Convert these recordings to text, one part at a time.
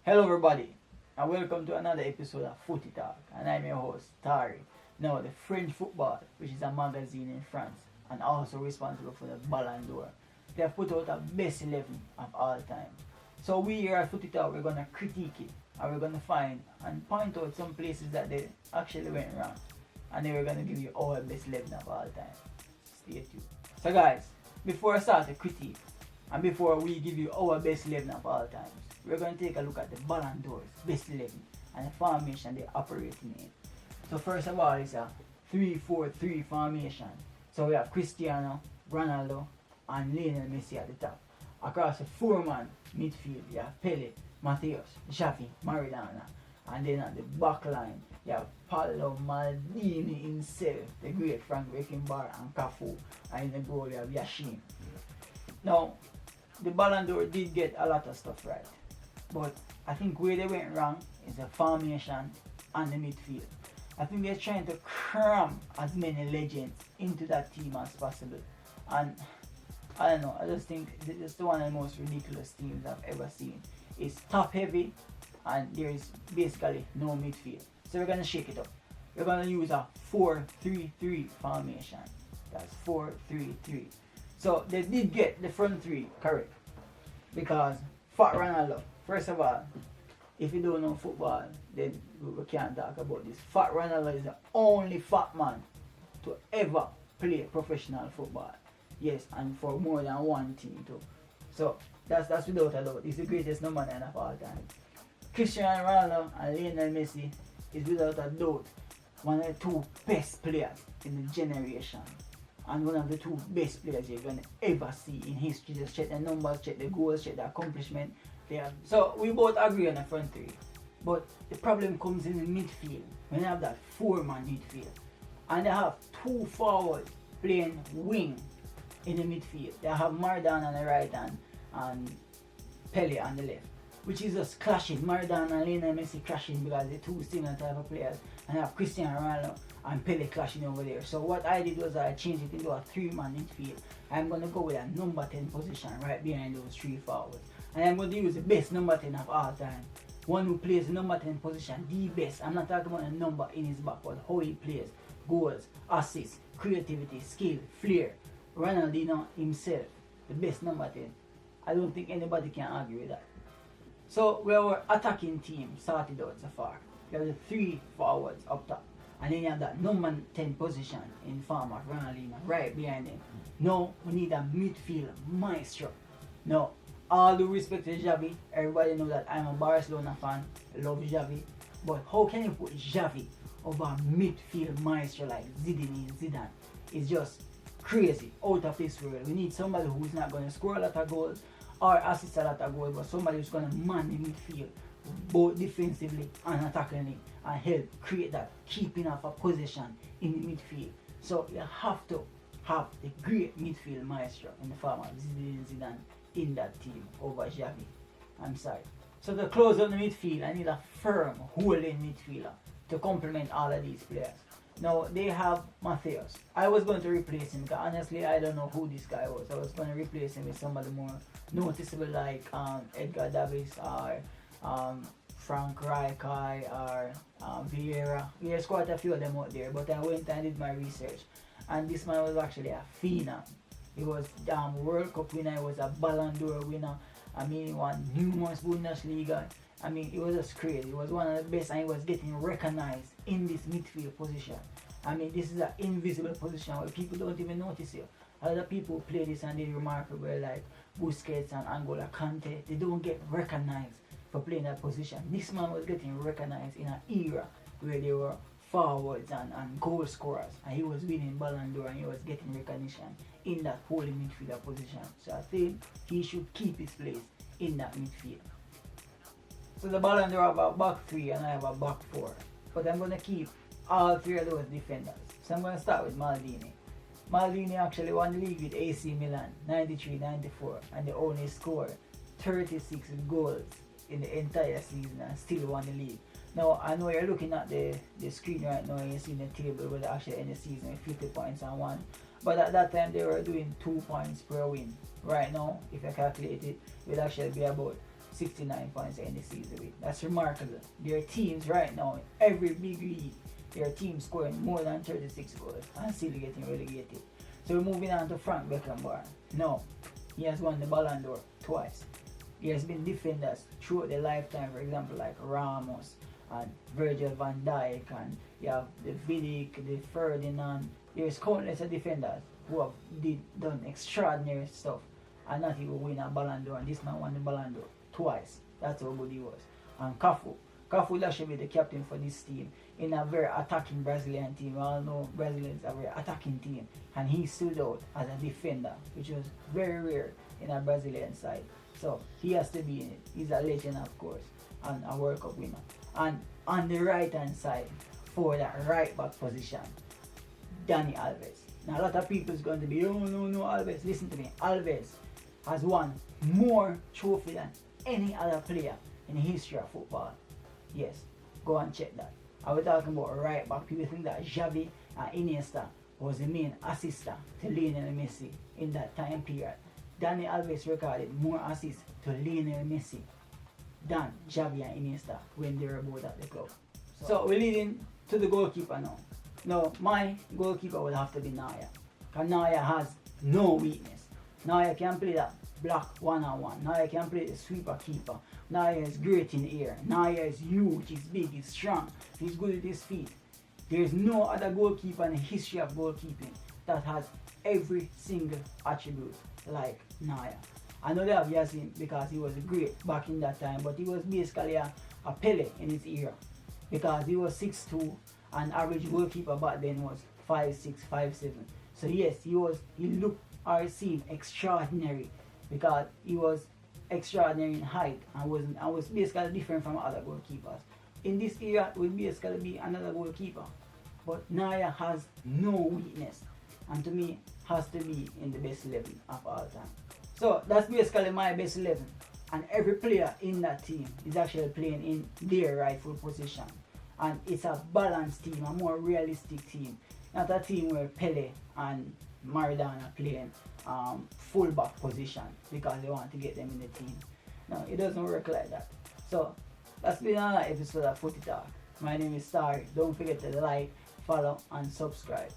Hello everybody and welcome to another episode of Footy Talk, and I'm your host Tari. Now the French Football, which is a magazine in France and also responsible for the Ballon, they have put out a best 11 of all time. So we here at Footy Talk, we're going to critique it and we're going to find and point out some places that they actually went wrong, and then we're going to give you our best 11 of all time. Stay tuned. So guys, before I start the critique and before we give you our best 11 of all time, we're going to take a look at the Ballon best 11 and the formation they operate in. So first of all, it's a 3-4-3 formation. So we have Cristiano, Ronaldo and Lionel Messi at the top. Across the four-man midfield, you have Pele, Mateus, Xavi, Maradona. And then at the back line, you have Paolo Maldini himself, the great Frank Beckenbauer and Cafu. And in the goal, you have Yashin. Now, the Ballon d'Or did get a lot of stuff right. But I think where they went wrong is the formation and the midfield. I think they're trying to cram as many legends into that team as possible. And I don't know, I just think this is one of the most ridiculous teams I've ever seen. It's top heavy and there is basically no midfield. So we're going to shake it up. We're going to use a 4-3-3 formation. That's 4-3-3. So they did get the front three correct. Because Fat Ronaldo, first of all, if you don't know football, then we can't talk about this. Fat Ronaldo is the only fat man to ever play professional football. Yes, and for more than one team too. So that's without a doubt. He's the greatest number 9 of all time. Cristiano Ronaldo and Lionel Messi is without a doubt one of the two best players in the generation. And one of the two best players you're going to ever see in history. Just check the numbers, check the goals, check the accomplishment. So we both agree on the front three. But the problem comes in the midfield. When you have that four-man midfield. And they have two forwards playing wing in the midfield. They have Maradona on the right hand and Pele on the left. Which is just clashing. Maradona and Lionel Messi clashing because they're two similar type of players. And I have Cristiano Ronaldo and Pele clashing over there. So what I did was I changed it into a three-man midfield. I'm going to go with a number 10 position right behind those three forwards. And I'm going to use the best number 10 of all time. One who plays the number 10 position, the best. I'm not talking about the number in his back, but how he plays. Goals, assists, creativity, skill, flair. Ronaldinho himself, the best number 10. I don't think anybody can argue with that. So we have our attacking team sorted out so far. You have the three forwards up top. And then you have that number 10 position in form of Ronaldinho right behind him. Now we need a midfield maestro. Now, all due respect to Xavi, everybody knows that I'm a Barcelona fan, I love Xavi. But how can you put Xavi over a midfield maestro like Zidane? It's just crazy, out of this world. We need somebody who's not going to score a lot of goals or assist a lot of goals, but somebody who's going to man the midfield both defensively and attackingly and help create that keeping of a possession in the midfield. So you have to have the great midfield maestro in the form of Zidane in that team over Xavi. I'm sorry. So to close on the midfield, I need a firm holding midfielder to complement all of these players. Now they have Mateus. I was going to replace him because honestly I don't know who this guy was. I was going to replace him with somebody more noticeable like Edgar Davids or Frank Rijkaard or Vieira. There's quite a few of them out there, but I went and did my research, and this man was actually a phenom. He was World Cup winner, he was a Ballon d'Or winner. I mean, he won numerous Bundesliga. I mean, it was just crazy. He was one of the best and he was getting recognized in this midfield position. I mean, this is an invisible position where people don't even notice you. Other people play this and they're remarkable like Busquets and Angola Kante. They don't get recognized for playing that position. This man was getting recognized in an era where they were forwards and goal scorers, and he was winning Ballon d'Or and he was getting recognition in that holding midfielder position. So I think he should keep his place in that midfield. So the Ballon d'Or have a back three and I have a back four, but I'm going to keep all three of those defenders. So I'm going to start with Maldini. Maldini actually won the league with AC Milan 93-94 and they only scored 36 goals in the entire season and still won the league. Now I know you're looking at the screen right now and you're seeing the table where they actually end the season with 50 points and won. But at that time they were doing 2 points per win. Right now, if you calculate it, it will actually be about 69 points in the season with. That's remarkable. Their teams right now, every big league, their team scoring more than 36 goals and still getting relegated. So we're moving on to Frank Beckenbauer. Now, he has won the Ballon d'Or twice. He has been defenders throughout their lifetime, for example, like Ramos and Virgil van Dijk, and you have the Vidic, the Ferdinand. There's countless of defenders who have done extraordinary stuff and not even win a Ballon d'Or, and this man won the Ballon d'Or twice. That's how good he was. And Cafu will actually be the captain for this team in a very attacking Brazilian team. We all know Brazilians are a very attacking team, and he stood out as a defender, which was very rare in a Brazilian side. So he has to be in it. He's a legend, of course, and a World Cup winner. And on the right hand side, for that right back position, Dani Alves. Now a lot of people is going to be, oh no, Alves. Listen to me, Alves has won more trophies than any other player in the history of football. Yes, go and check that. I was talking about right back. People think that Xavi and Iniesta was the main assister to Lionel Messi in that time period. Dani Alves recorded more assists to Lionel Messi than Xavi and Iniesta when they were both at the club. So we're leading to the goalkeeper now. Now, my goalkeeper would have to be Neuer. Because Neuer has no weakness. Neuer can play that block one-on-one. Neuer can play the sweeper keeper. Neuer is great in the air. Neuer is huge, he's big, he's strong, he's good with his feet. There's no other goalkeeper in the history of goalkeeping that has every single attribute like Neuer. I know they have Yasin because he was great back in that time, but he was basically a Pele in his era because he was 6'2", and average goalkeeper back then was 5'6", 5'7". So yes, he looked or seemed extraordinary because he was extraordinary in height and was basically different from other goalkeepers. In this era, it would basically be another goalkeeper. But Neuer has no weakness, and to me, has to be in the best 11 of all time. So that's basically my best 11. And every player in that team is actually playing in their rightful position. And it's a balanced team, a more realistic team. Not a team where Pele and Maradona playing full-back position because they want to get them in the team. No, it doesn't work like that. So that's been another episode of Footy Talk. My name is Starry. Don't forget to like, follow, and subscribe.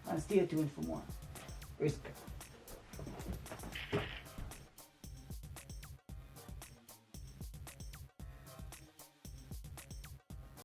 And stay tuned for more. Respect.